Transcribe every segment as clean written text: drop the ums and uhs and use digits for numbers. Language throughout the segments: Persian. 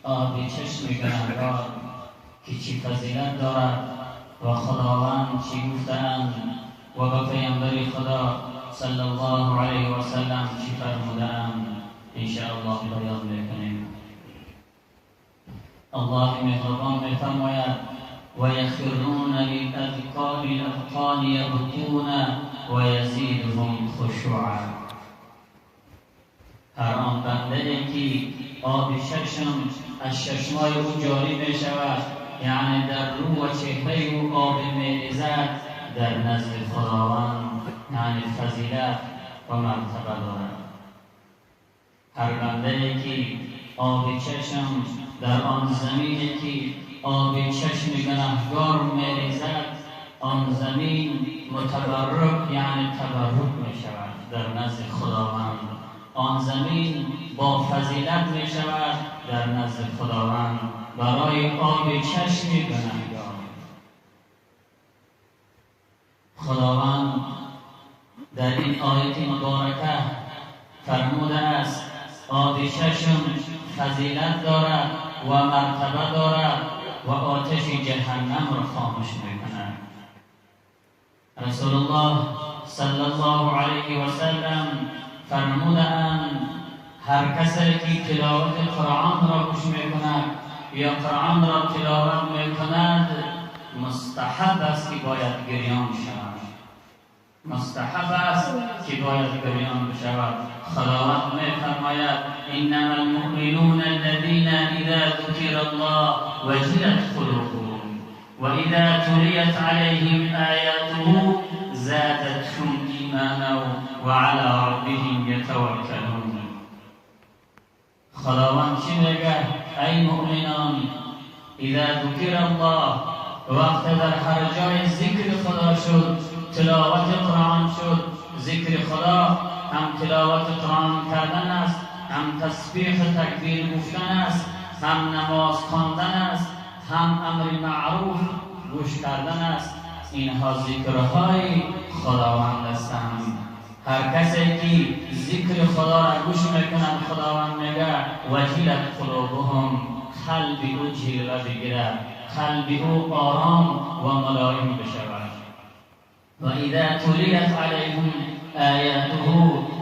آب چشم گنهگار که چی فضیلت دارد و خداوند چی گفته‌اند و به پیامبر خدا صلی الله علیه و سلم چی فرموده‌اند انشاءالله بیان میکنیم. الله مهربان میفرماید و یخرون للاذقان یبکون و یزیدهم خشوعا. هر آن بنده که آب چشم از چشمای او جاری می شود، یعنی در رو و چهره او آب می ریزد، در نزد خداوند یعنی فضیلت و مرتبه دارد. هر بنده که آب چشم در آن زمینی که آب چشم گنهگار می ریزد، آن زمین متبرک یعنی تبرک می شود در نزد خداوند. آن زمین با فضیلت می شود در نزد خداوند برای آب چشم گنهگار. خداوند در این آیت مبارکه فرموده است آب چشم فضیلت دارد و مرتبه دارد و آتش جهنم را خاموش میکند. رسول الله صلی الله علیه و سلم فرمودند هر کسی که تلاوت قرآن را گوش میکند یا قرآن را تلاوت میکند مستحب است که باید گریان شود. مستحب است که باید گریان بشود. خداوند میفرماید انما المؤمنون الذين اذا ذكر الله وجلت قلوبهم واذا تليت عليهم آياته زادتهم ایمانا وعلى ربهم يتوكلون. خداوند چی میگه؟ ای مؤمنان، اذا ذکر الله، وقت در هر جای ذکر خدا شد، تلاوت قرآن شد، ذکر خدا هم تلاوت قرآن کردن است، هم تسبیح تکبیر گفتن است، هم نماز خواندن است، هم امر معروف گوش کردن است. اینها ذکرهای خداوند هستند. هر کسی که ذکر خدا را گوش میکنند خداوند میگه وجلت قلوبهم، قلب او جلوه بگیرد، قلب او آرام و ملایم بشود. و اذا تلیت علیهم آیاته،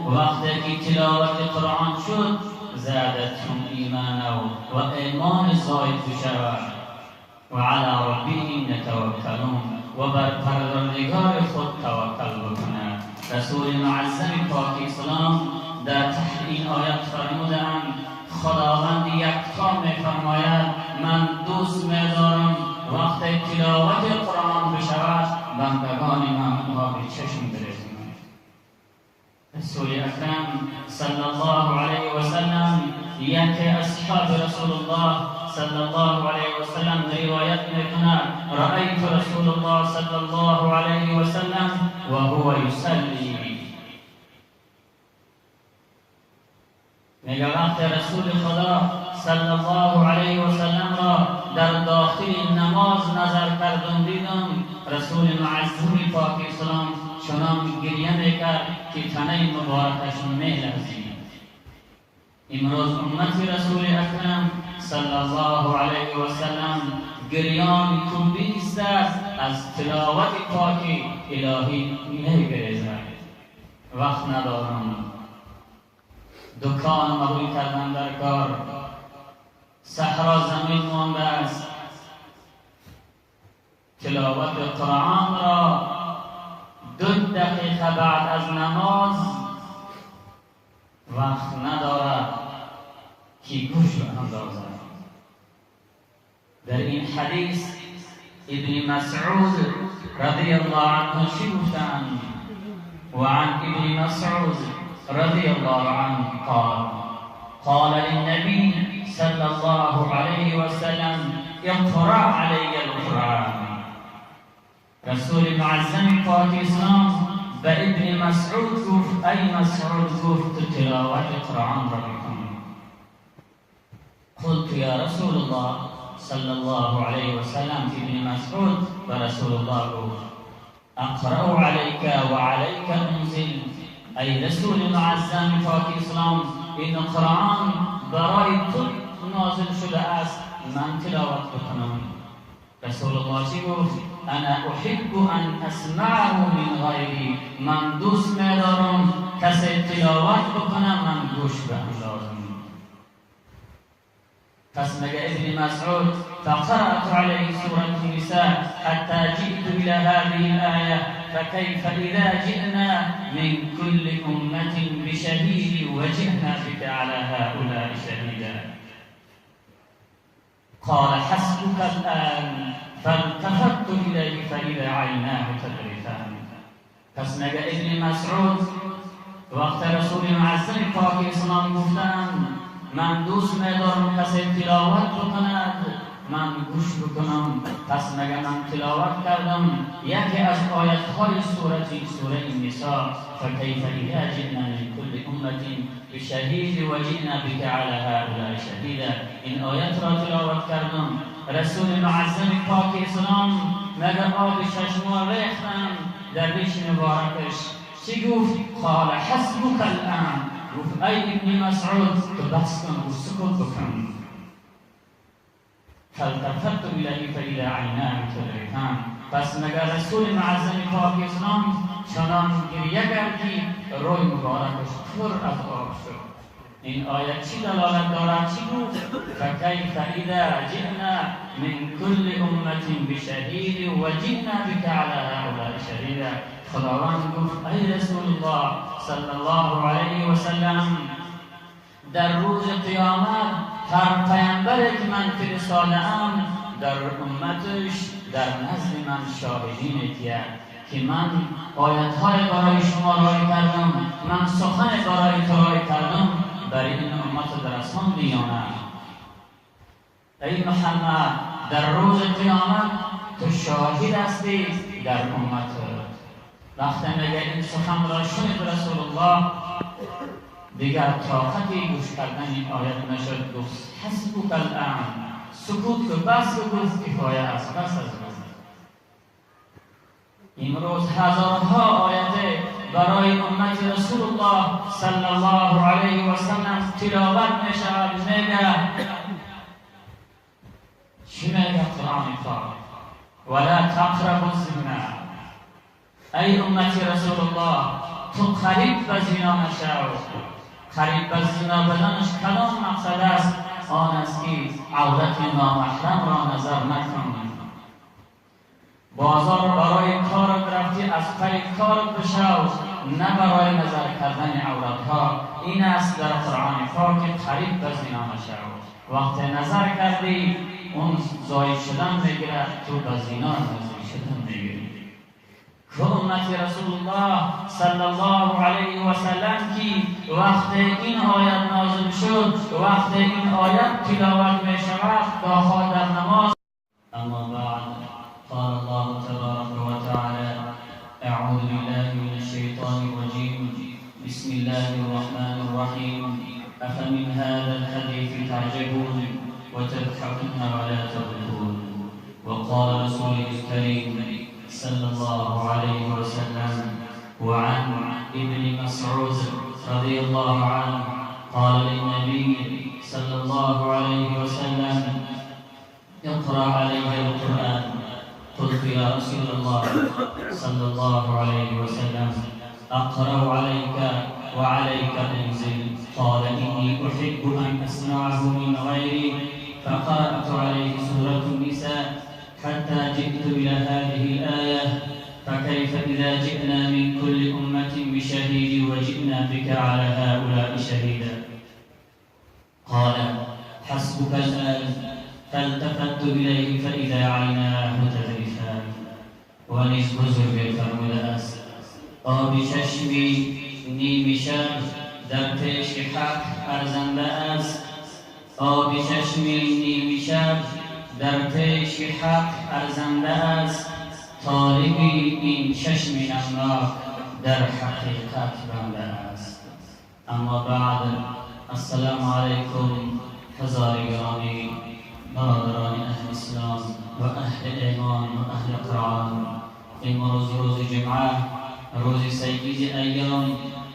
وقتی که تلاوت قرآن شد زادتهم ایمانا و ایمان زاید بشود و علی ربهم یتوکلون و بر پروردگار خود توکل بکنند. رسول معظم پاک اسلام در تحت این آیت فرمودند خداوند یکتا میفرماید من دوست می‌دارم وقتی تلاوت قرآن بشود بندگان من آب چشم بریزند. رسول اکرم صلی الله علیه و سلم یکی اصحاب رسول الله صلی الله علیه و سلم روایت می‌کند رأیت رسول الله صلی الله علیه و سلم و هو یصلی. میگه وقت رسول خدا صلی الله علیه و سلم را در داخل نماز نظر کردم دیدم رسول معظم پاک اسلام چنان گریه میکرد که تنه مبارکش میلرزید. امروز امت رسول اکرم صلی الله علیه و سلم گریان کندیست است از تلاوت پاک الهی میگریزد. وقت ندارم، دکان مروی کردن در کار، صحرا زمین مانده است، تلاوت قرآن را 2 دقیقه بعد از نماز وقت ندارد که گوش اندازد. در این حدیث ابن مسعود رضی الله عنه چی گفتند؟ و عن ابن مسعود رضی الله عنه قال للنبي صلى الله عليه وسلم اقرأ علي القرآن. رسول معظم پاک اسلام به ابن مسعود گفت ای مسعود گفت تلاوت قرآن را بکن. قلت یا رسول الله صلی الله علیه و سلم. ابن مسعود به رسول الله گفت اقرأ علیک و علیک انزل. ای رسول معظم پاک اسلام این قرآن برای تو نازل شده است من تلاوت بکنم. رسول الله چی گفت؟ انا احب ان اسمعه من غیری، من دوست ندارم کسی تلاوت بکنم من گوش بندازم. پس مگه ابن مسعود فقرأت علیه سورة النساء حتى جئت الى هذه الآية فكيف اذا جئنا من كل امة بشهید وجئنا بك على هؤلاء شهيدا. قال حسبك الآن فالتفت إليه فإذا عيناه تذرفان. پس مگه ابن مسعود وقت رسول معظم پاک اسلام گفتند من دوست ندارم کسی تلاوت بکند من گوش بکنم، پس مگه من تلاوت کردم یکی از آیاتهای سوره النساء فکیف اذا جئنا من كل امة بشهید و جئنا بك على هؤلاء شهیدا. این آیت را تلاوت کردم، رسول معظم پاک اسلام مگه آب چشما ریختم در ریش مبارکش چی گفت؟ قال حسبك الان، گفت ای ابن مسعود تو بس کن و سکوت بکن. فالتفت الیه فاذا عیناه تذرفان. پس مگر رسول معظم پاک اسلام چنان گریه کردی روی مبارکش پر از آب شد. این آیت چی دلالت دارد؟ چی گفت؟ فکیف اذا جئنا من كل امة بشهید و جئنا بك على هؤلاء شهیدا. خداوند گفت ای رسول الله صلی الله علیه و سلم در روز قیامت هر پیامبری که من فرستاده‌ام در امتش در نزد من شاهدی می‌دهد که من آیات‌های برای شما رای کردم، من سخن برای تو رای کردم برای این امت درسان دیانه. ای محمد در روز قیامت تو شاهد هستی در امت. وقتی میگه این سخن را شنید رسول الله دیگر طاقتی گوش کردن این آیت نشد، گفت حسبک الان، سکوت که بس گفت کفایه است، بس از بس. امروز هزارها آیت برای امت رسول الله صلی الله علیه و سلم تلاوت میشود. میگه چی میگه قرآن پاک؟ ولا تقربوا الزنا. ای امت رسول الله تو قریب به زنا نشو. قریب به زنا بدنش کدام مقصد است؟ آن است که عورت نامحرم را نظر نکن. بازار برای کار رفتی از پی کار بشو، نه برای نظر کردن عورتها. این است در قرآن پاک قریب به زنا نشو. وقت نظر کردی اون زایید شدن میگیره، تو به زنا نزدیک شدن میگیری. که امت رسول الله صلی الله علیه و سلم که وقت این آیت نازل شد، وقت این آیت تلاوت می شود داخل در نماز. اما بعد قال الله تبارک و تعالی اعوذ بالله من الشیطان الرجیم بسم الله الرحمن الرحیم افمن هذا الحديث تعجبون وتضحكون ولا تبكون. وقال رسوله الكريم صلى الله عليه وسلم وعن ابن مسعود رضي الله عنه قال للنبي صلى الله عليه وسلم اقرأ علي القرآن. قلت يا رسول الله صلى الله عليه وسلم أقرأ عليك وعليك أنزل. قال إني أحب أن أسمعه من غيري فقرأت عليه سورة النساء حتى جئت إلى هذه الآية فكيف إذا جئنا من كل أمة بشهيد وجئنا بك على هؤلاء شهيدا. قال حسبك الآن. فالتفت إليه فإذا عيناه تذرفان. و نیز بزرگ فرموده است آب چشمی نیمی شب در پیش حق ارزنده است. آب چشمی نیمی شب در پیش حق ارزنده است. طالبی این چشم نمناک در حقیقت رانده است. اما بعد السلام علیکم هزارگان برادران اهل اسلام و اهل ایمان و اهل قرآن. امروز روز جمعه، روز سید ایام،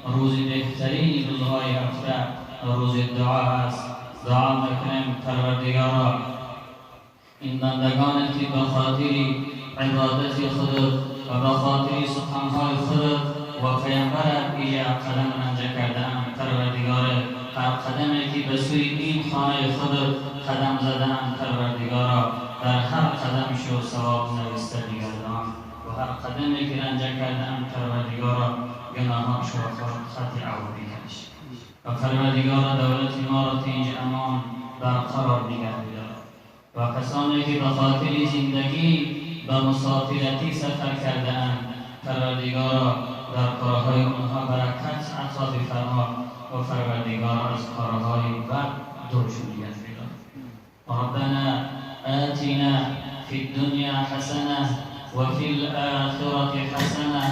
روز بهترین روزهای هفته، روز دعا است. دعا میکنیم پروردگارا این بندگانی که به خاطر عبادت خود و به خاطر سخنهای خود و پیامبرت ایجا قدم رنجه کرده‌اند پروردگار هر قدمی که به سوی این خانه خود قدم زده‌اند پروردگارا در هر قدمشو ثواب نوشته بگردان و هر قدمی که رنجه کرده‌اند پروردگارا گناهانشو خط عفو بکش و پروردگارا دولت ما را تنج امان برقرار نگه بدار و کسانی که به خاطر زندگی به مسافرتی سفر کرده‌اند پروردگارا در کارهای آنها برکت عطا بفرما و پروردگار از کارهای بد دورشون نگه بدار. ربنا آتنا في الدنيا حسنة وفي الآخرة حسنة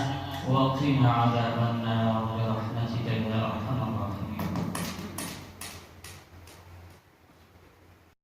وقنا عذاب النار.